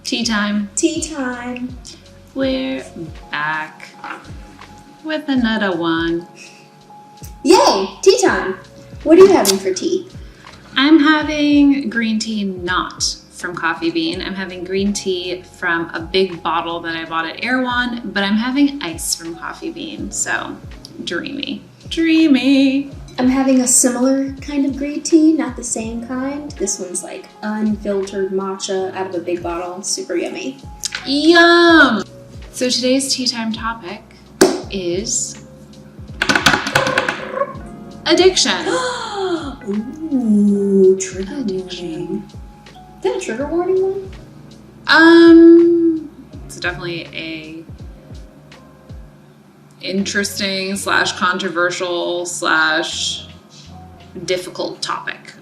Tea time. Tea time. We're back with another one. Yay! Tea time. What are you having for tea? I'm having green tea not from Coffee Bean. I'm having green tea from a big bottle that I bought at Erewhon, but I'm having ice from Coffee Bean, so dreamy. Dreamy! I'm having a similar kind of green tea, not the same kind. This one's like unfiltered matcha out of a big bottle. Super yummy. Yum! So today's tea time topic is addiction. Ooh, trigger warning. Is that a trigger warning one? It's definitely a interesting / controversial / difficult topic.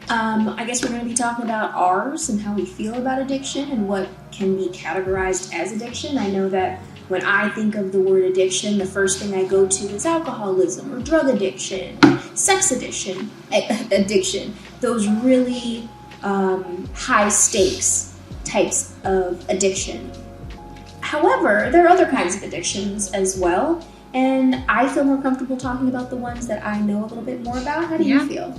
I guess we're going to be talking about ours and how we feel about addiction and what can be categorized as addiction. I know that when I think of the word addiction, the first thing I go to is alcoholism or drug addiction, sex addiction. Those really high stakes types of addiction. However, there are other kinds of addictions as well, and I feel more comfortable talking about the ones that I know a little bit more about. How do you feel?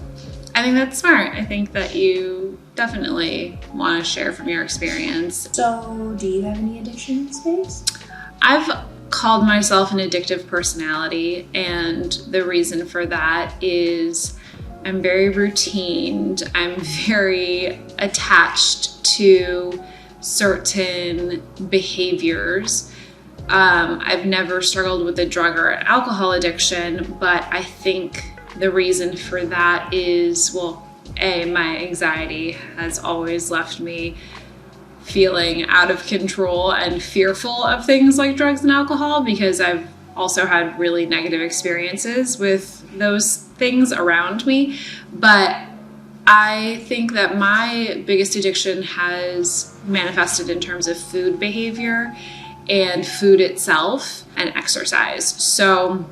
I think that's smart. I think that you definitely want to share from your experience. So, do you have any addiction space? I've called myself an addictive personality, and the reason for that is I'm very routine. I'm very attached to certain behaviors. I've never struggled with a drug or an alcohol addiction, but I think the reason for that is, well, my anxiety has always left me feeling out of control and fearful of things like drugs and alcohol, because I've also had really negative experiences with those things around me. But I think that my biggest addiction has manifested in terms of food behavior and food itself and exercise. So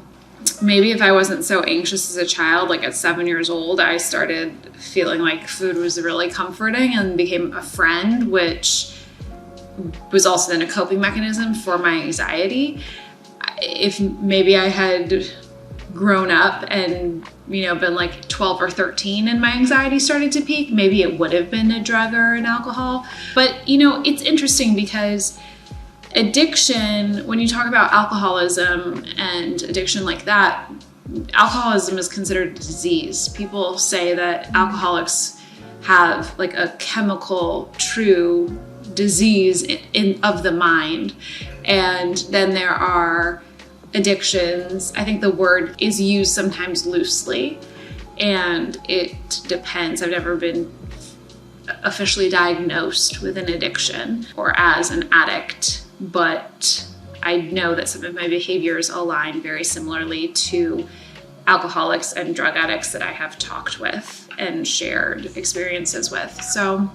maybe if I wasn't so anxious as a child, like at 7 years old, I started feeling like food was really comforting and became a friend, which was also then a coping mechanism for my anxiety. If maybe I had grown up and, been like 12 or 13 and my anxiety started to peak, maybe it would have been a drug or an alcohol. But, it's interesting because addiction, when you talk about alcoholism and addiction like that, alcoholism is considered a disease. People say that alcoholics have like a chemical true disease of the mind. And then there are addictions. I think the word is used sometimes loosely, and it depends. I've never been officially diagnosed with an addiction or as an addict, but I know that some of my behaviors align very similarly to alcoholics and drug addicts that I have talked with and shared experiences with. So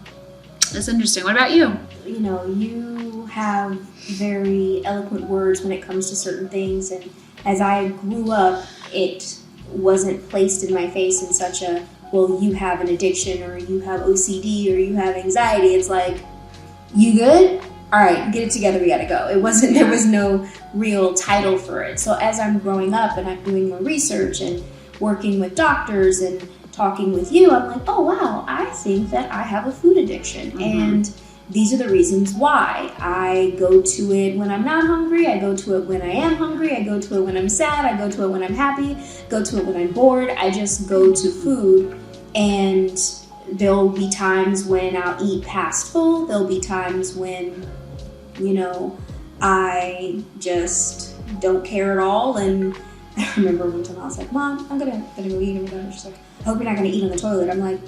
that's interesting. What about you? You have very eloquent words when it comes to certain things, and as I grew up, it wasn't placed in my face in such a, well, you have an addiction, or you have OCD, or you have anxiety. It's like, you good? All right, get it together, we gotta go. It wasn't, there was no real title for it. So as I'm growing up and I'm doing more research and working with doctors and talking with you, I'm like, oh wow, I think that I have a food addiction. Mm-hmm. And these are the reasons why. I go to it when I'm not hungry, I go to it when I am hungry, I go to it when I'm sad, I go to it when I'm happy, go to it when I'm bored. I just go to food, and there'll be times when I'll eat past full, there'll be times when, I just don't care at all. And I remember one time I was like, Mom, I'm gonna go eat, or whatever. She's like, I hope you're not gonna eat on the toilet. I'm like,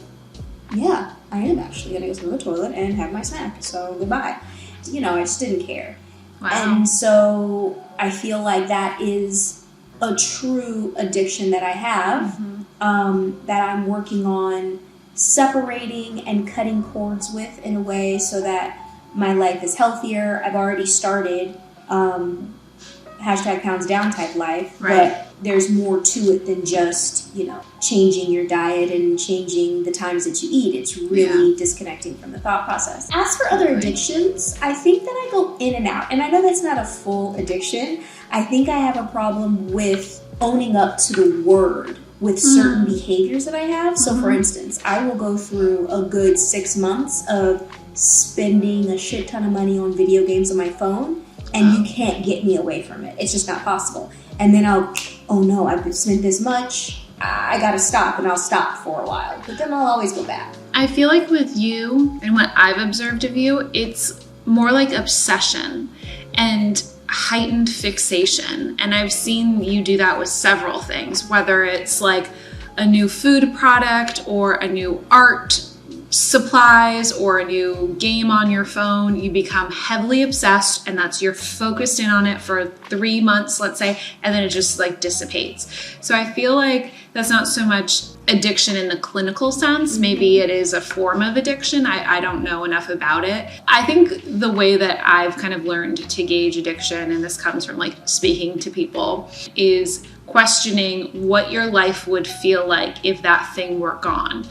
yeah, I am actually gonna go to the toilet and have my snack, so goodbye. I just didn't care. Wow. And so I feel like that is a true addiction that I have, that I'm working on separating and cutting cords with in a way so that my life is healthier. I've already started #pounds down type life, but there's more to it than just, changing your diet and changing the times that you eat. It's really disconnecting from the thought process. As for other addictions, I think that I go in and out. And I know that's not a full addiction. I think I have a problem with owning up to the word with certain behaviors that I have. So for instance, I will go through a good 6 months of spending a shit ton of money on video games on my phone, and you can't get me away from it. It's just not possible. And then oh no, I've spent this much, I gotta stop, and I'll stop for a while. But then I'll always go back. I feel like with you, and what I've observed of you, it's more like obsession and heightened fixation. And I've seen you do that with several things, whether it's like a new food product or a new art supplies or a new game on your phone. You become heavily obsessed, and you're focused in on it for 3 months, let's say, and then it just like dissipates. So I feel like that's not so much addiction in the clinical sense. Maybe it is a form of addiction. I don't know enough about it. I think the way that I've kind of learned to gauge addiction, and this comes from like speaking to people, is questioning what your life would feel like if that thing were gone.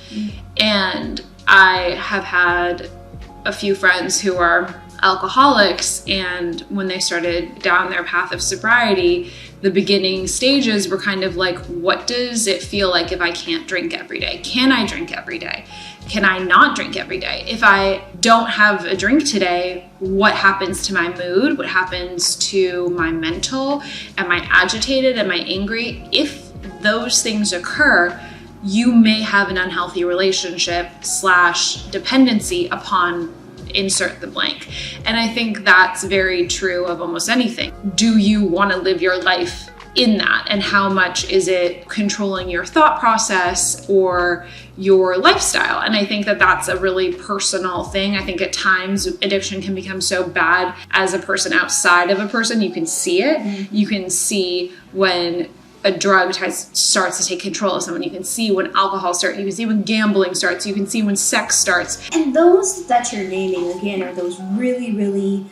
And I have had a few friends who are alcoholics, and when they started down their path of sobriety, the beginning stages were kind of like, what does it feel like if I can't drink every day? Can I drink every day? Can I not drink every day? If I don't have a drink today, what happens to my mood? What happens to my mental? Am I agitated? Am I angry? If those things occur, you may have an unhealthy relationship / dependency upon insert the blank. And I think that's very true of almost anything. Do you want to live your life in that? And how much is it controlling your thought process or your lifestyle? And I think that that's a really personal thing. I think at times addiction can become so bad as a person outside of a person. You can see it. You can see when a drug starts to take control of someone. You can see when alcohol starts. You can see when gambling starts. You can see when sex starts. And those that you're naming, again, are those really, really,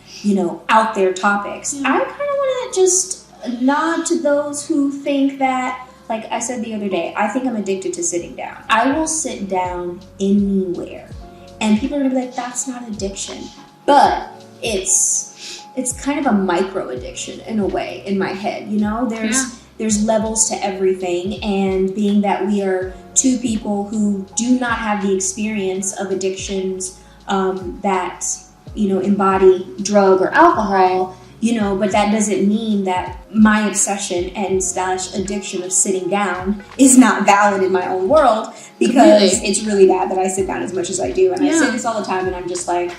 out there topics. I kind of want to just nod to those who think that, like I said the other day, I think I'm addicted to sitting down. I will sit down anywhere. And people are going to be like, that's not addiction. But it's kind of a micro addiction in a way in my head. There's levels to everything, and being that we are two people who do not have the experience of addictions that, embody drug or alcohol, but that doesn't mean that my obsession and / addiction of sitting down is not valid in my own world, because it's really bad that I sit down as much as I do. And I say this all the time, and I'm just like,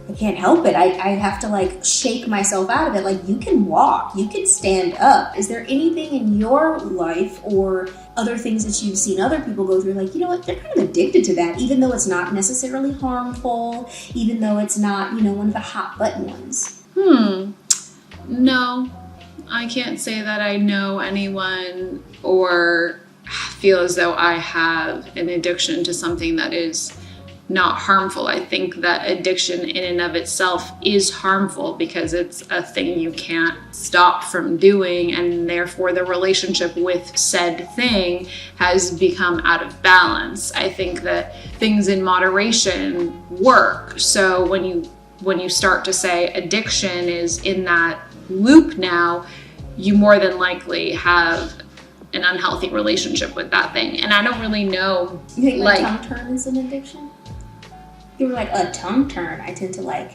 I can't help it. I have to like shake myself out of it. Like, you can walk, you can stand up. Is there anything in your life or other things that you've seen other people go through, like, you know what, they're kind of addicted to that, even though it's not necessarily harmful, even though it's not, one of the hot button ones? No, I can't say that I know anyone or feel as though I have an addiction to something that is not harmful. I think that addiction in and of itself is harmful because it's a thing you can't stop from doing, and therefore the relationship with said thing has become out of balance. I think that things in moderation work. So when you start to say addiction is in that loop now, you more than likely have an unhealthy relationship with that thing. And I don't really know. You think like tongue turn is an addiction? You were like a tongue turn. I tend to like.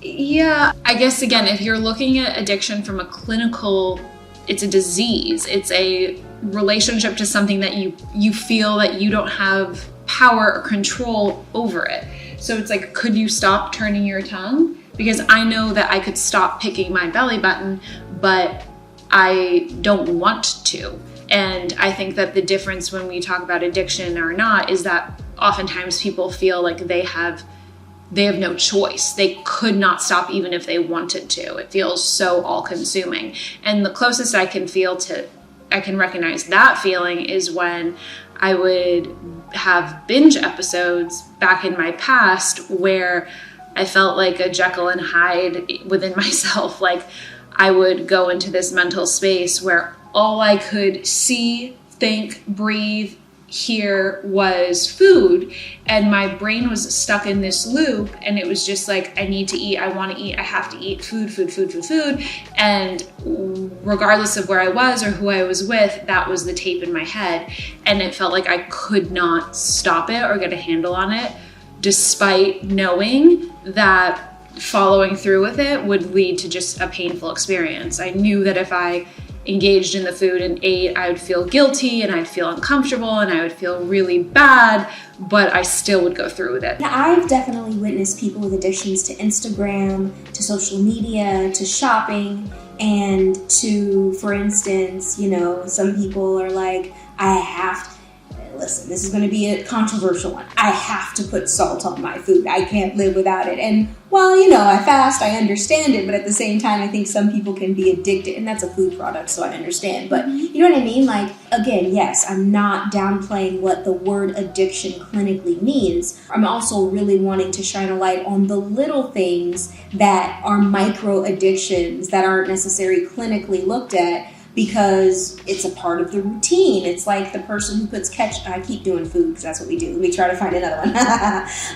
Yeah, I guess again, if you're looking at addiction from a clinical, it's a disease. It's a relationship to something that you feel that you don't have power or control over it. So it's like, could you stop turning your tongue? Because I know that I could stop picking my belly button, but I don't want to. And I think that the difference when we talk about addiction or not is that oftentimes people feel like they have no choice. They could not stop even if they wanted to. It feels so all-consuming. And the closest I can recognize that feeling is when I would have binge episodes back in my past where I felt like a Jekyll and Hyde within myself. Like I would go into this mental space where all I could see, think, breathe, hear was food, and my brain was stuck in this loop, and it was just like, I need to eat, I want to eat, I have to eat, food. And regardless of where I was or who I was with, that was the tape in my head, and it felt like I could not stop it or get a handle on it, despite knowing that following through with it would lead to just a painful experience. I knew that if I engaged in the food and ate, I would feel guilty and I'd feel uncomfortable and I would feel really bad, but I still would go through with it. Now, I've definitely witnessed people with addictions to Instagram, to social media, to shopping, and to, for instance, some people are like, listen, this is going to be a controversial one. I have to put salt on my food. I can't live without it. And while, I fast, I understand it. But at the same time, I think some people can be addicted. And that's a food product, so I understand. But you know what I mean? Like, again, yes, I'm not downplaying what the word addiction clinically means. I'm also really wanting to shine a light on the little things that are micro addictions that aren't necessarily clinically looked at, because it's a part of the routine. It's like the person who puts ketchup. I keep doing food because that's what we do. Let me try to find another one.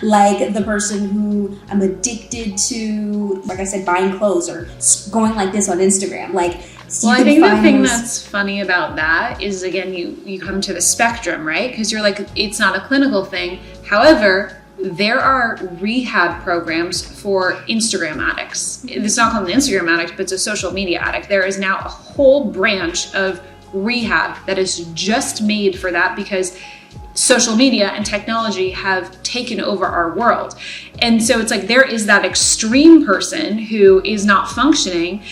Like the person who I'm addicted to, like I said, buying clothes or going like this on Instagram. Like, so well, I think the thing that's funny about that is, again, you come to the spectrum, right? Because you're like, it's not a clinical thing. However, there are rehab programs for Instagram addicts. It's not called an Instagram addict, but it's a social media addict. There is now a whole branch of rehab that is just made for that, because social media and technology have taken over our world. And so it's like there is that extreme person who is not functioning,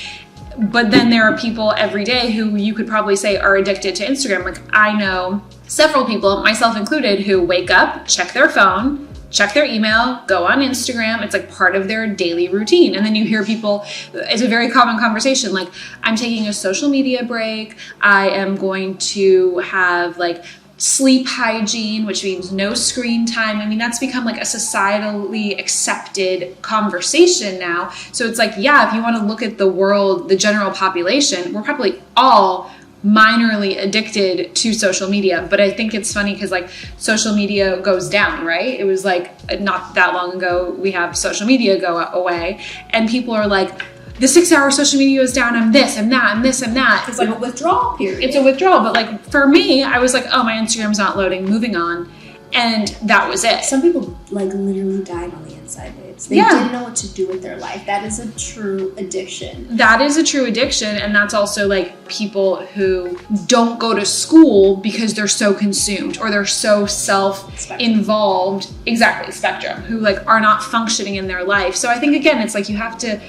but then there are people every day who you could probably say are addicted to Instagram. Like I know several people, myself included, who wake up, check their phone, check their email, go on Instagram. It's like part of their daily routine. And then you hear people, it's a very common conversation, like, I'm taking a social media break. I am going to have like sleep hygiene, which means no screen time. I mean, that's become like a societally accepted conversation now. So it's like, yeah, if you want to look at the world, the general population, we're probably all minorly addicted to social media. But I think it's funny because like social media goes down, right? It was like not that long ago we have social media go away, and people are like, the 6-hour social media is down, I'm this, I'm that, I'm this, I'm that. It's like a withdrawal period. It's a withdrawal. But like for me, I was like, oh, my Instagram's not loading, moving on. And that was it. Some people like literally died on the inside, babes. They didn't know what to do with their life. That is a true addiction. That is a true addiction. And that's also like people who don't go to school because they're so consumed or they're so self-involved. Exactly, spectrum. Who like are not functioning in their life. So I think, again, it's like you have to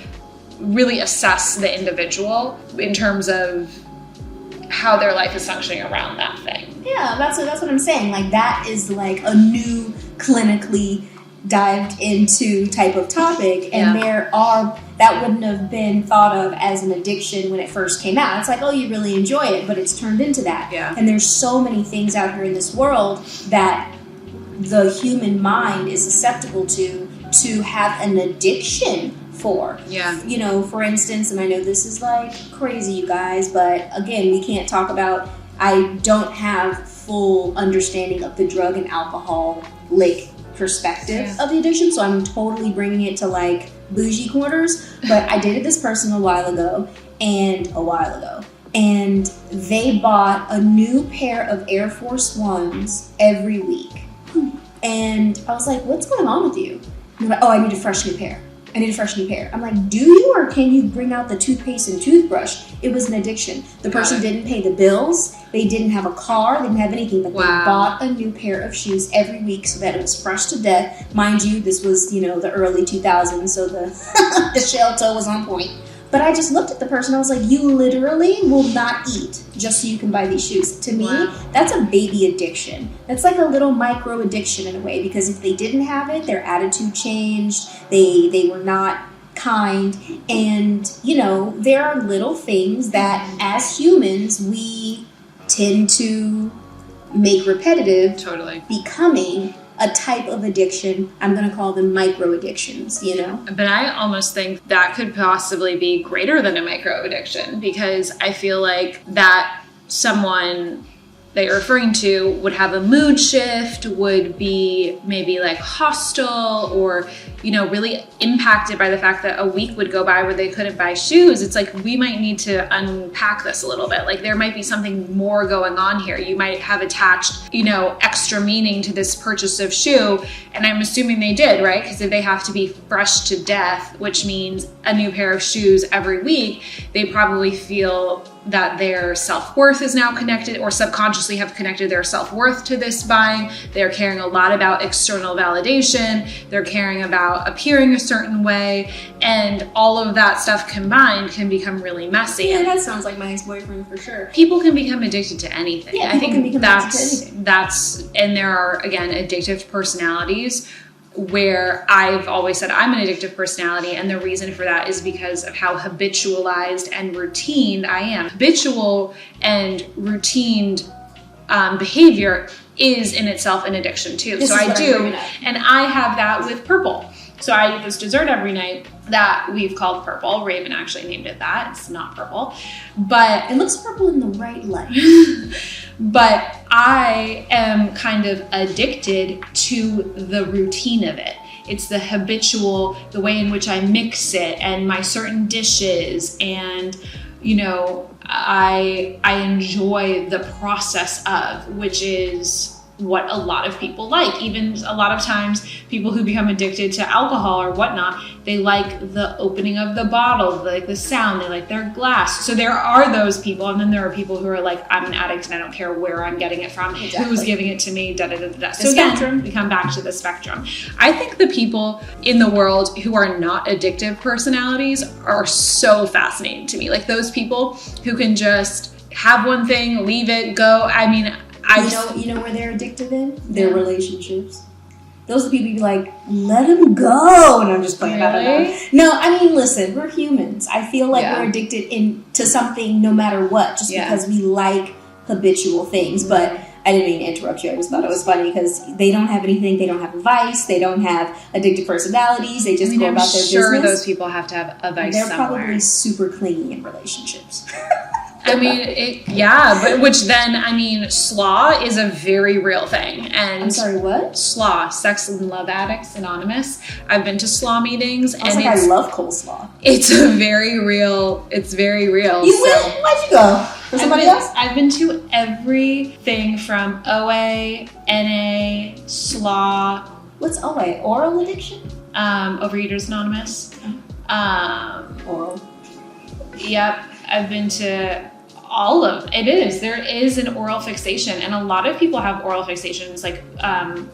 really assess the individual in terms of how their life is functioning around that thing. Yeah, that's what I'm saying. Like that is like a new clinically dived into type of topic, and that wouldn't have been thought of as an addiction when it first came out. It's like, oh, you really enjoy it, but it's turned into that. Yeah. And there's so many things out here in this world that the human mind is susceptible to have an addiction for. Yeah. For instance, and I know this is like crazy, you guys, but again, we can't talk about, I don't have full understanding of the drug and alcohol perspective of the addiction, so I'm totally bringing it to like bougie quarters. But I dated this person a while ago, and they bought a new pair of Air Force Ones every week. And I was like, what's going on with you? And they're like, oh, I need a fresh new pair. I'm like, do you, or can you bring out the toothpaste and toothbrush? It was an addiction. The person didn't pay the bills. They didn't have a car. They didn't have anything. But they bought a new pair of shoes every week so that it was fresh to death. Mind you, this was, the early 2000s, so the shell toe was on point. But I just looked at the person. I was like, you literally will not eat just so you can buy these shoes. To me, that's a baby addiction. That's like a little micro addiction in a way, because if they didn't have it, their attitude changed. They were not kind. And, there are little things that as humans, we tend to make repetitive, totally becoming a type of addiction. I'm going to call them micro addictions, you know? But I almost think that could possibly be greater than a micro addiction, because I feel like that someone that you're referring to would have a mood shift, would be maybe like hostile, or, you know, really impacted by the fact that a week would go by where they couldn't buy shoes. It's like, we might need to unpack this a little bit. Like, there might be something more going on here. You might have attached, you know, extra meaning to this purchase of shoe. And I'm assuming they did, right? Because if they have to be fresh to death, which means a new pair of shoes every week, they probably feel that their self-worth is now connected, or subconsciously have connected their self-worth to this buying. They're caring a lot about external validation. They're caring about appearing a certain way. And all of that stuff combined can become really messy. Yeah, that sounds like my ex-boyfriend for sure. People can become addicted to anything. Yeah, I think can become addicted to anything. that's, and there are, again, addictive personalities, where I've always said I'm an addictive personality, and the reason for that is because of how habitualized and routine I am. Habitual and routine behavior is in itself an addiction too. So I do, and I have that with purple. So I eat this dessert every night that we've called purple. Raven actually named it that. It's not purple, but it looks purple in the right light. But I am kind of addicted to the routine of it. It's the habitual, the way in which I mix it, and my certain dishes, and, you know, I enjoy the process of, which is what a lot of people like. Even a lot of times, people who become addicted to alcohol or whatnot, they like the opening of the bottle, they like the sound, they like their glass. So there are those people, and then there are people who are like, I'm an addict and I don't care where I'm getting it from, who's giving it to me, da da da da. So again, we come back to the spectrum. I think the people in the world who are not addictive personalities are so fascinating to me. Like those people who can just have one thing, leave it, go. I mean, you know where they're addicted in? Their relationships. Those are the people you be like, let them go. And I'm just playing that. No, I mean, listen, we're humans. I feel like we're addicted to something no matter what, just because we like habitual things. But I didn't mean to interrupt you. I just thought it was funny because they don't have anything. They don't have a vice. They don't have addictive personalities. They just go about their business. I'm sure those people have to have a vice somewhere. They're probably super clingy in relationships. I mean, but which then, I mean, slaw is a very real thing. And I'm sorry, what? Slaw, Sex and Love Addicts Anonymous. I've been to slaw meetings. I love coleslaw. It's very real. It's very real. You went? Why'd you go? For somebody else? I've been to everything from OA, NA, slaw. What's OA? Oral addiction? Overeaters Anonymous. Oral. Yep. I've been to all of it. There is an oral fixation, and a lot of people have oral fixations. Like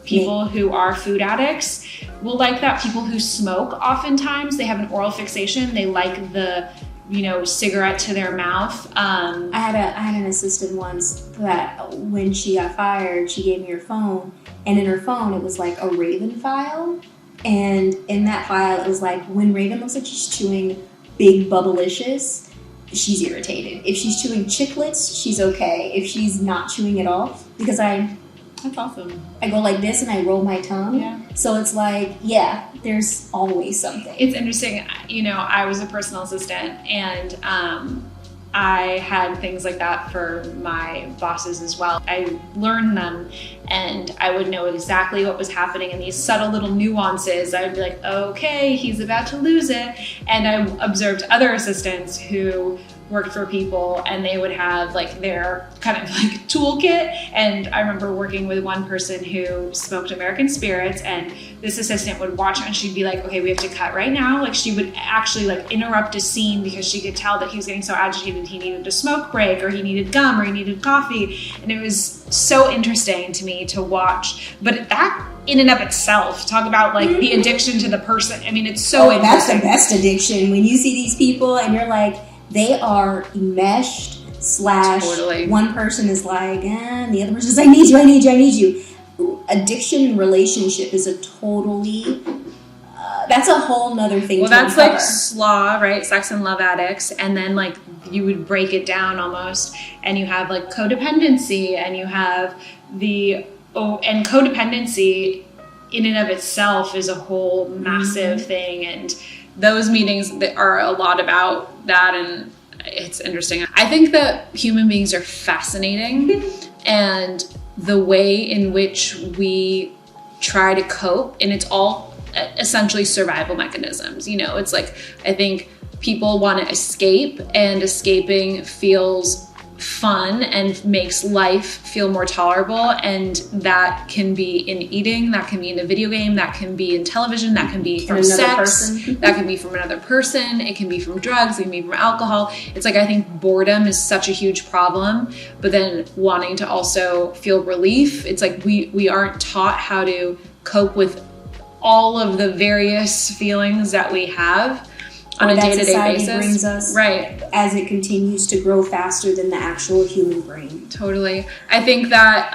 people who are food addicts will like that. People who smoke, oftentimes they have an oral fixation. They like the, you know, cigarette to their mouth. I had an assistant once that when she got fired, she gave me her phone, and in her phone it was like a Raven file, and in that file it was like, when Raven looks like she's chewing big bubblicious, she's irritated. If she's chewing chiclets, she's okay. If she's not chewing at all, because that's awesome. I go like this and I roll my tongue. Yeah. So it's like, there's always something. It's interesting. You know, I was a personal assistant, and I had things like that for my bosses as well. I learned them, and I would know exactly what was happening in these subtle little nuances. I would be like, okay, he's about to lose it. And I observed other assistants who worked for people, and they would have like their kind of like toolkit. And I remember working with one person who smoked American Spirits, and this assistant would watch her and she'd be like, okay, we have to cut right now. Like she would actually like interrupt a scene because she could tell that he was getting so agitated he needed a smoke break, or he needed gum, or he needed coffee. And it was so interesting to me to watch. But that in and of itself, talk about like the addiction to the person. I mean, it's so interesting. That's the best addiction. When you see these people and you're like, they are enmeshed / totally. One person is like, and the other person is like, I need you. Addiction in relationship is a totally, that's a whole nother thing. Well, that's like slaw, right? Sex and Love Addicts. And then like you would break it down almost, and you have like codependency, and you have and codependency in and of itself is a whole massive thing, and those meetings that are a lot about that, and it's interesting. I think that human beings are fascinating, and the way in which we try to cope, and it's all essentially survival mechanisms. You know, it's like, I think people want to escape, and escaping feels fun and makes life feel more tolerable, and that can be in eating, that can be in a video game, that can be in television, that can be from sex, that can be from another person, it can be from drugs, it can be from alcohol. It's like, I think boredom is such a huge problem, but then wanting to also feel relief, it's like we aren't taught how to cope with all of the various feelings that we have on a day-to-day basis. Brings us, right, as it continues to grow faster than the actual human brain. Totally. I think that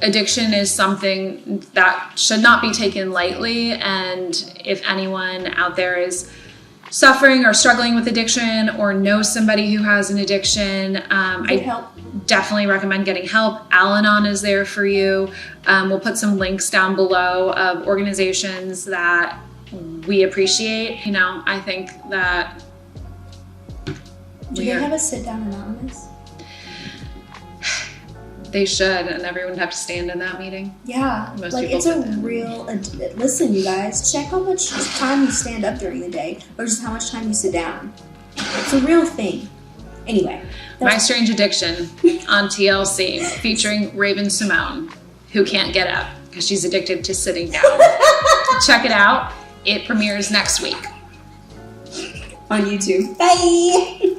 addiction is something that should not be taken lightly, and if anyone out there is suffering or struggling with addiction or knows somebody who has an addiction, I definitely recommend getting help. Al-Anon is there for you. We'll put some links down below of organizations that we appreciate. You know, I think that do they have a sit down anonymous? They should, and everyone would have to stand in that meeting. Yeah, like it's a real. Listen, you guys, check how much time you stand up during the day, or just how much time you sit down. It's a real thing. Anyway, My Strange Addiction on TLC, featuring Raven Simone, who can't get up because she's addicted to sitting down. Check it out. It premieres next week on YouTube. Bye.